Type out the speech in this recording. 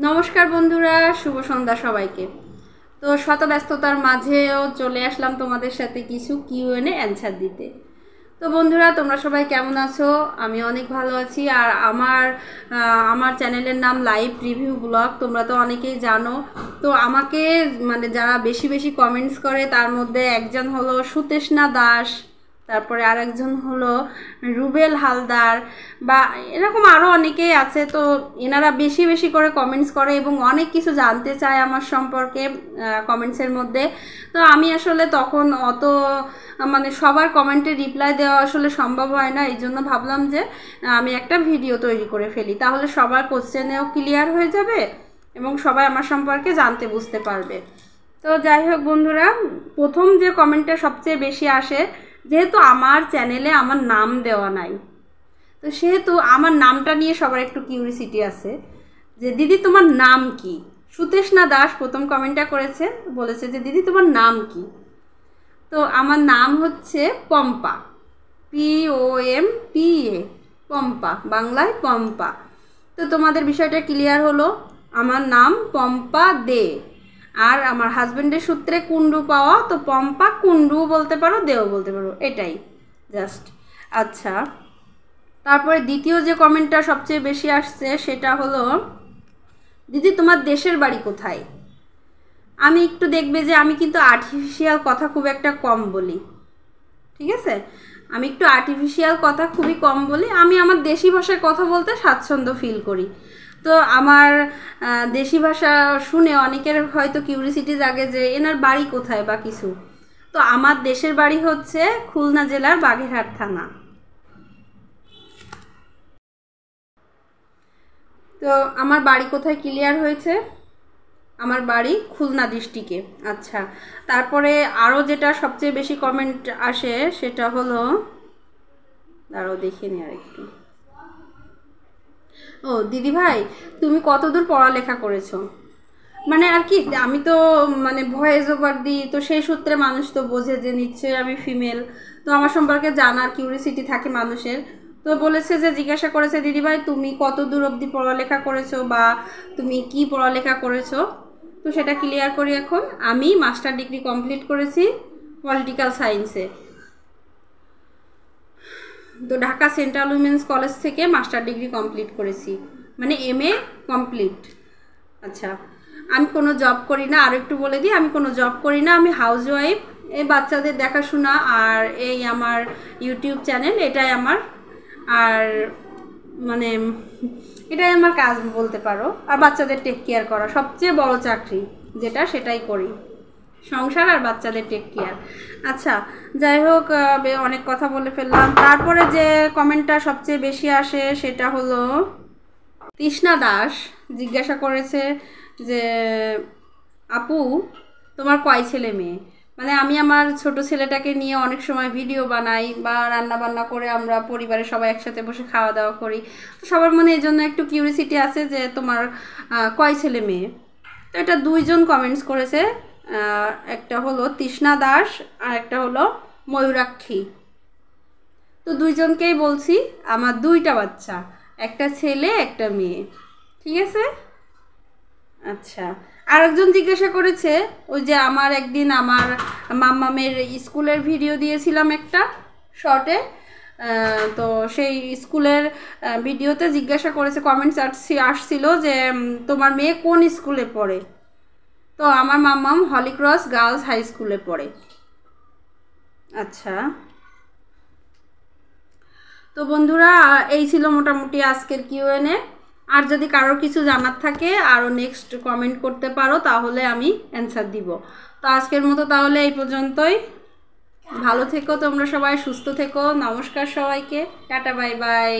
নমস্কার বন্ধুরা, শুভ সন্ধ্যা সবাইকে। তো শত ব্যস্ততার মাঝেও চলে আসলাম তোমাদের সাথে কিছু কিউএনএ অ্যান্সার দিতে। তো বন্ধুরা, তোমরা সবাই কেমন আছো? আমি অনেক ভালো আছি। আর আমার চ্যানেলের নাম লাইভ রিভিউ ব্লগ, তোমরা তো অনেকেই জানো। তো আমাকে যারা বেশি বেশি কমেন্টস করে তার মধ্যে একজন হলো সুতেষ্ণা দাস, তারপরে আরেকজন হলো রুবেল হালদার, বা এরকম আরও অনেকেই আছে। তো এনারা বেশি বেশি করে কমেন্টস করে এবং অনেক কিছু জানতে চায় আমার সম্পর্কে কমেন্টসের মধ্যে। তো আমি আসলে তখন অত সবার কমেন্টে রিপ্লাই দেওয়া আসলে সম্ভব হয় না। এই জন্য ভাবলাম যে আমি একটা ভিডিও তৈরি করে ফেলি, তাহলে সবার কোশ্চেনেও ক্লিয়ার হয়ে যাবে এবং সবাই আমার সম্পর্কে জানতে বুঝতে পারবে। তো যাই হোক বন্ধুরা, প্রথম যে কমেন্টটা সবচেয়ে বেশি আসে, যেহেতু আমার চ্যানেলে আমার নাম দেওয়া নাই, তো সেহেতু আমার নামটা নিয়ে সবার একটু কিউরিসিটি আছে যে দিদি তোমার নাম কি। সুতেষ্ণা দাস প্রথম কমেন্টটা করেছে, বলেছে যে দিদি তোমার নাম কি। তো আমার নাম হচ্ছে পম্পা, POMPA, পম্পা, বাংলায় পম্পা। তো তোমাদের বিষয়টা ক্লিয়ার হলো। আমার নাম পম্পা দে, আর আমার হাজব্যান্ডের সূত্রে কুন্ডু পাওয়া, তো পম্পা কুন্ডু বলতে পারো, দেও বলতে পারো, এটাই জাস্ট। আচ্ছা, তারপরে দ্বিতীয় যে কমেন্টটা সবচেয়ে বেশি আসছে সেটা হলো, দিদি তোমার দেশের বাড়ি কোথায়। আমি একটু দেখবে যে আমি কিন্তু আর্টিফিশিয়াল কথা খুব একটা কম বলি, ঠিক আছে? আমি একটু আর্টিফিশিয়াল কথা খুবই কম বলি। আমি আমার দেশি ভাষায় কথা বলতে স্বাচ্ছন্দ্য ফিল করি। তো আমার দেশি ভাষা শুনে অনেকের হয়তো কিউরিসিটি জাগে যে এনার বাড়ি কোথায় বা কিছু। তো আমার দেশের বাড়ি হচ্ছে খুলনা জেলার বাগেরহাট থানা। তো আমার বাড়ি কোথায় ক্লিয়ার হয়েছে, আমার বাড়ি খুলনা ডিস্ট্রিক্টে। আচ্ছা, তারপরে আরও যেটা সবচেয়ে বেশি কমেন্ট আসে সেটা হলো, দাঁড়াও দেখে নি আর একটু। ও দিদি ভাই, তুমি কতদূর পড়ালেখা করেছো? আর কি, আমি তো ভয়েস ওভার দিই, তো সেই সূত্রে মানুষ তো বোঝে যে নিশ্চয়ই আমি ফিমেল। তো আমার সম্পর্কে জানার কিউরিসিটি থাকে মানুষের। তো বলেছে যে, জিজ্ঞাসা করেছে দিদি ভাই তুমি কত দূর অবধি পড়ালেখা করেছো বা তুমি কি পড়ালেখা করেছো। তো সেটা ক্লিয়ার করি এখন। আমি মাস্টার ডিগ্রি কমপ্লিট করেছি পলিটিক্যাল সায়েন্সে। তো ঢাকা সেন্ট্রাল উইমেন্স কলেজ থেকে মাস্টার ডিগ্রি কমপ্লিট করেছি, MA কমপ্লিট। আচ্ছা, আমি কোনো জব করি না, আর একটু বলে দিই, আমি কোনো জব করি না, আমি হাউস ওয়াইফ। এই বাচ্চাদের দেখাশোনা আর এই আমার ইউটিউব চ্যানেল, এটাই আমার, আর এটাই আমার কাজ বলতে পারো। আর বাচ্চাদের টেক কেয়ার করা সবচেয়ে বড় চাকরি যেটা, সেটাই করি, সংসার আর বাচ্চাদের টেক কেয়ার। আচ্ছা, যাই হোক, অনেক কথা বলে ফেললাম। তারপরে যে কমেন্টটা সবচেয়ে বেশি আসে সেটা হলো, তৃষ্ণা দাস জিজ্ঞাসা করেছে যে আপু তোমার কয় ছেলে মেয়ে। আমি আমার ছোট ছেলেটাকে নিয়ে অনেক সময় ভিডিও বানাই বা রান্না বান্না করে আমরা পরিবারের সবাই একসাথে বসে খাওয়া দাওয়া করি। তো সবার মনে এই জন্য একটু কিউরিসিটি আছে যে তোমার কয় ছেলে মেয়ে। তো এটা দুইজন কমেন্টস করেছে, একটা হলো তৃষ্ণা দাস আর একটা হলো ময়ূরাক্ষী। তো দুইজনকেই বলছি আমার দুইটা বাচ্চা, একটা ছেলে একটা মেয়ে, ঠিক আছে? আচ্ছা, আরেকজন জিজ্ঞাসা করেছে, ওই যে আমার একদিন আমার মাম্মামের স্কুলের ভিডিও দিয়েছিলাম একটা শর্টে, তো সেই স্কুলের ভিডিওতে জিজ্ঞাসা করেছে, কমেন্টস আসছিল যে তোমার মেয়ে কোন স্কুলে পড়ে। তো আমার মাম্মাম হলিক্রস গার্লস হাই স্কুলে পড়ে। আচ্ছা, তো বন্ধুরা, এই ছিল মোটামুটি আজকের কিউএনএ। আর যদি কারোর কিছু জানার থাকে আরও নেক্সট কমেন্ট করতে পারো, তাহলে আমি অ্যান্সার দিব। তো আজকের মতো তাহলে এই পর্যন্তই। ভালো থেকো তোমরা সবাই, সুস্থ থেকো। নমস্কার সবাইকে, টাটা, বাই বাই।